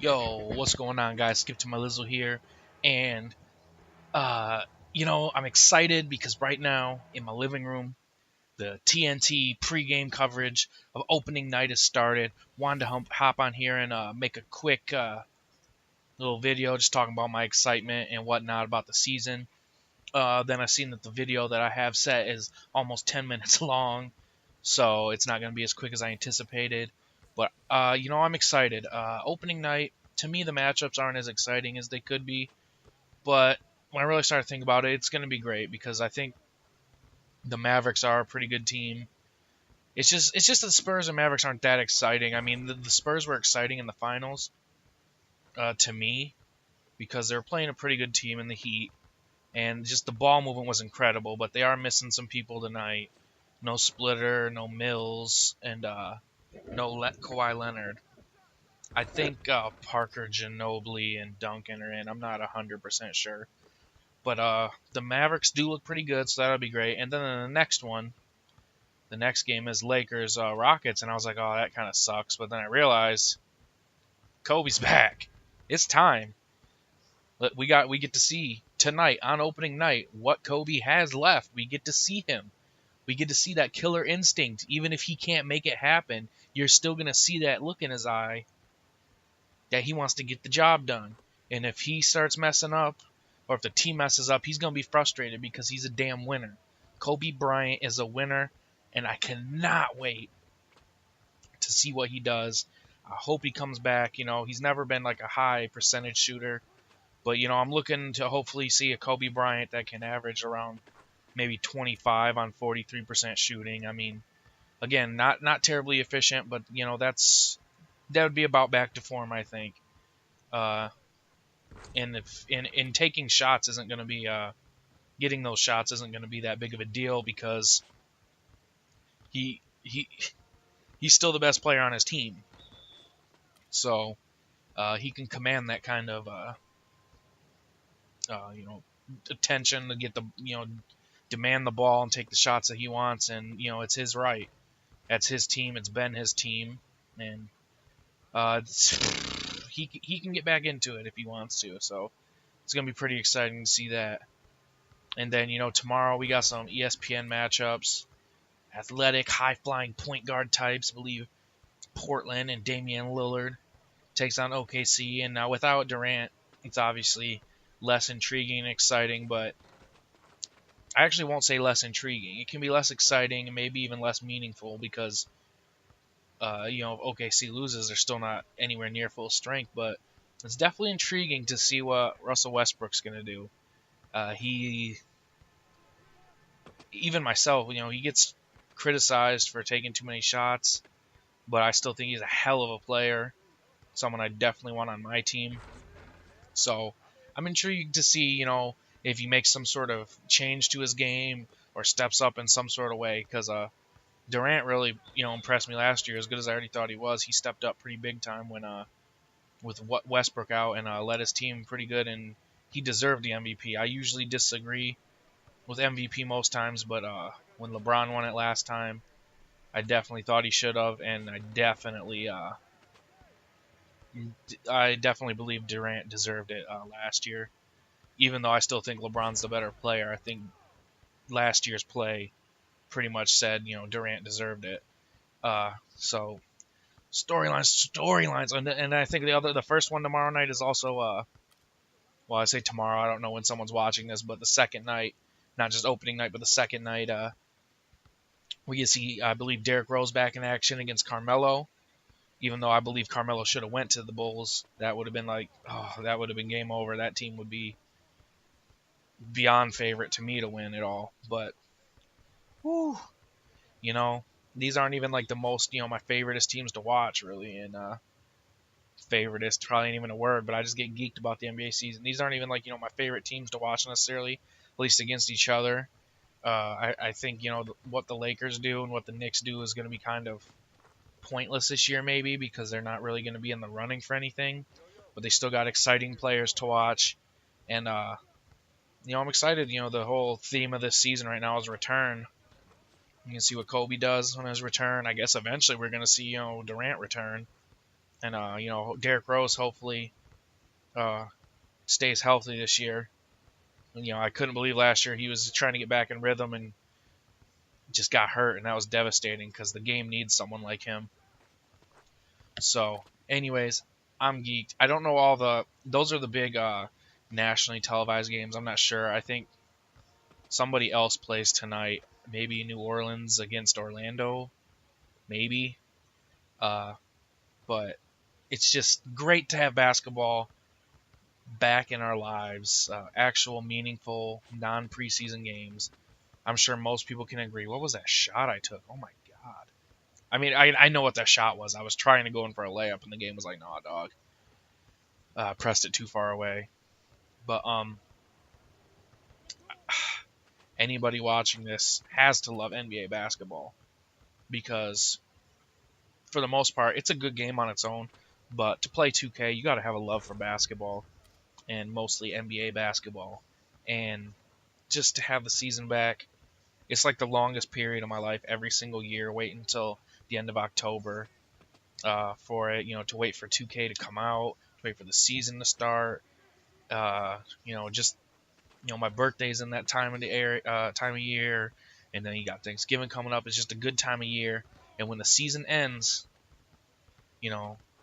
Yo, what's going on, guys? Skip to my Lizzle here, and uh, I'm excited because right now in my living room, the TNT pregame coverage of opening night has started. Wanted to hop on here and make a quick little video, just talking about my excitement and whatnot about the season. Then I seen that the video that I have set is almost 10 minutes long, so it's not going to be as quick as I anticipated. But I'm excited. Opening night, to me, the matchups aren't as exciting as they could be. But when I really start to think about it, it's going to be great because I think the Mavericks are a pretty good team. It's just the Spurs and Mavericks aren't that exciting. I mean, the Spurs were exciting in the finals to me because they were playing a pretty good team in the Heat, and just the ball movement was incredible. But they are missing some people tonight. No Splitter, no Mills, and no Kawhi Leonard. I think Parker, Ginobili, and Duncan are in. I'm not 100% sure. But the Mavericks do look pretty good, so that'll be great. And then in the next one, the next game is Lakers Rockets, and I was like, oh, that kind of sucks. But then I realized Kobe's back. It's time. We get to see tonight on opening night what Kobe has left. We get to see him. We get to see that killer instinct. Even if he can't make it happen, you're still gonna see that look in his eye that he wants to get the job done. And if he starts messing up, or if the team messes up, he's going to be frustrated because he's a damn winner. Kobe Bryant is a winner, and I cannot wait to see what he does. I hope he comes back. He's never been like a high percentage shooter, but I'm looking to hopefully see a Kobe Bryant that can average around maybe 25 on 43% shooting. I mean, again, not terribly efficient, but that would be about back to form, I think. Uh, and if in taking shots isn't going to be getting those shots isn't going to be that big of a deal because he he he's still the best player on his team, so he can command that kind of uh, you know attention to get the demand the ball and take the shots that he wants, and it's his right. That's his team. It's been his team, and he can get back into it if he wants to. So it's gonna be pretty exciting to see that. And then tomorrow we got some ESPN matchups. Athletic, high-flying point guard types. I believe Portland and Damian Lillard takes on OKC, and now without Durant, it's obviously less intriguing and exciting. But I actually won't say less intriguing. It can be less exciting and maybe even less meaningful because if OKC loses, they're still not anywhere near full strength. But it's definitely intriguing to see what Russell Westbrook's going to do. He, even myself, he gets criticized for taking too many shots, but I still think he's a hell of a player, someone I definitely want on my team. So I'm intrigued to see, if he makes some sort of change to his game or steps up in some sort of way, because Durant really, impressed me last year. As good as I already thought he was, he stepped up pretty big time when with Westbrook out and led his team pretty good, and he deserved the MVP. I usually disagree with MVP most times, but when LeBron won it last time, I definitely thought he should have, and I definitely believe Durant deserved it last year. Even though I still think LeBron's the better player, I think last year's play pretty much said Durant deserved it. So storylines, and I think the first one tomorrow night is also well, I say tomorrow. I don't know when someone's watching this, but the second night, not just opening night, but the second night, we get to see, I believe, Derrick Rose back in action against Carmelo. Even though I believe Carmelo should have went to the Bulls, that would have been that would have been game over. That team would be beyond favorite to me to win it all. But, whew, these aren't even like the most, my favoriteest teams to watch, really. And favoritist probably ain't even a word, but I just get geeked about the NBA season. These aren't even like my favorite teams to watch necessarily, at least against each other. I think what the Lakers do and what the Knicks do is going to be kind of pointless this year, maybe because they're not really going to be in the running for anything. But they still got exciting players to watch, and I'm excited. The whole theme of this season right now is return. You can see what Kobe does on his return. I guess eventually we're going to see Durant return. And Derrick Rose hopefully stays healthy this year. I couldn't believe last year he was trying to get back in rhythm and just got hurt, and that was devastating because the game needs someone like him. So, anyways, I'm geeked. I don't know all the. Those are the big nationally televised games. I'm not sure. I think somebody else plays tonight. Maybe New Orleans against Orlando. Maybe. But it's just great to have basketball back in our lives. Actual, meaningful, non-preseason games. I'm sure most people can agree. What was that shot I took? Oh my god. I mean, I know what that shot was. I was trying to go in for a layup, and the game was like, "Nah, dog." Pressed it too far away. But anybody watching this has to love NBA basketball because, for the most part, it's a good game on its own. But to play 2K, you got to have a love for basketball, and mostly NBA basketball. And just to have the season back, it's like the longest period of my life. Every single year, wait until the end of October for it. To wait for 2K to come out, to wait for the season to start. Just my birthday's in that time of year, and then you got Thanksgiving coming up. It's just a good time of year, and when the season ends,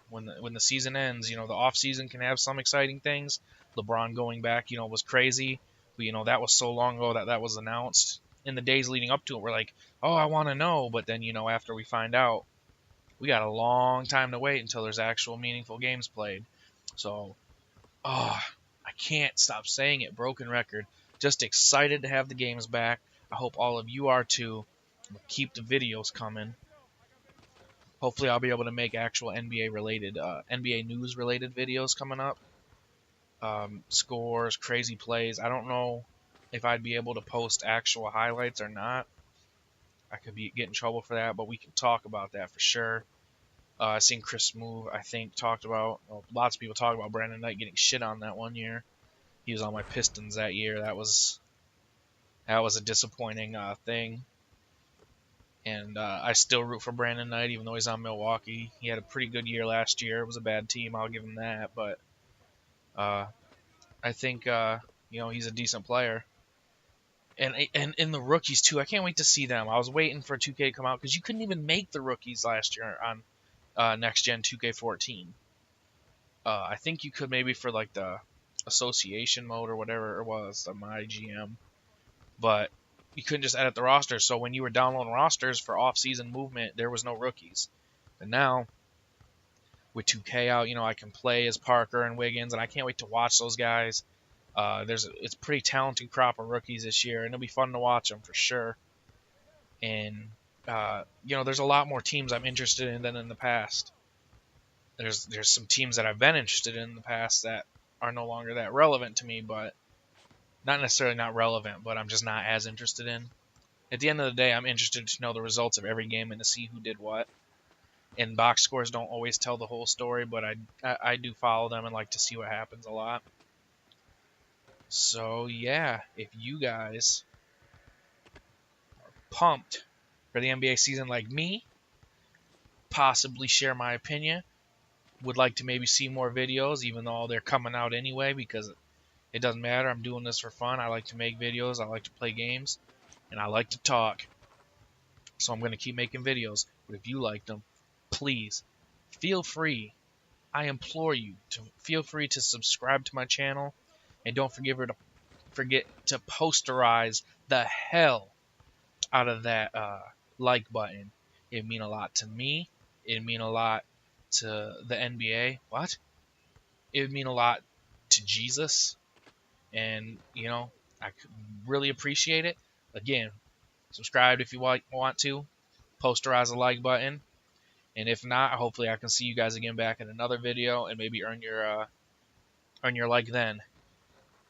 when the season ends, the off season can have some exciting things. LeBron going back, was crazy, but that was so long ago that was announced. In the days leading up to it, we're like, oh, I want to know, but then after we find out, we got a long time to wait until there's actual meaningful games played. So, I can't stop saying it. Broken record. Just excited to have the games back. I hope all of you are too. Keep the videos coming. Hopefully, I'll be able to make actual NBA news related videos coming up. Scores, crazy plays. I don't know if I'd be able to post actual highlights or not. I could get in trouble for that, but we can talk about that for sure. I seen Chris Move, I think, lots of people talk about Brandon Knight getting shit on that one year. He was on my Pistons that year. That was a disappointing thing. And I still root for Brandon Knight, even though he's on Milwaukee. He had a pretty good year last year. It was a bad team, I'll give him that. But I think he's a decent player. And in the rookies too, I can't wait to see them. I was waiting for 2K to come out because you couldn't even make the rookies last year on next gen 2K14. I think you could maybe for like the association mode or whatever it was, the My GM, but you couldn't just edit the roster. So when you were downloading rosters for off-season movement, there was no rookies. And now with 2K out, I can play as Parker and Wiggins, and I can't wait to watch those guys. It's a pretty talented crop of rookies this year, and it'll be fun to watch them for sure. And there's a lot more teams I'm interested in than in the past. There's some teams that I've been interested in the past that are no longer that relevant to me, but not necessarily not relevant, but I'm just not as interested in. At the end of the day, I'm interested to know the results of every game and to see who did what. And box scores don't always tell the whole story, but I do follow them and like to see what happens a lot. So yeah, if you guys are pumped for the NBA season like me, possibly share my opinion, would like to maybe see more videos, even though they're coming out anyway, because it doesn't matter. I'm doing this for fun. I like to make videos. I like to play games. And I like to talk. So I'm going to keep making videos. But if you like them, please feel free. I implore you to feel free to subscribe to my channel. And don't forget to posterize the hell out of that like button. It'd mean a lot to me. It'd mean a lot to the NBA. What? It would mean a lot to Jesus. And, I could really appreciate it. Again, subscribe if you want to. Posterize the like button. And if not, hopefully I can see you guys again back in another video and maybe earn your like then.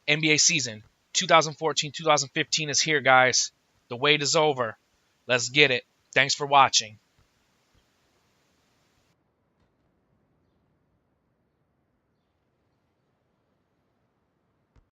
NBA season 2014-2015 is here, guys. The wait is over. Let's get it. Thanks for watching.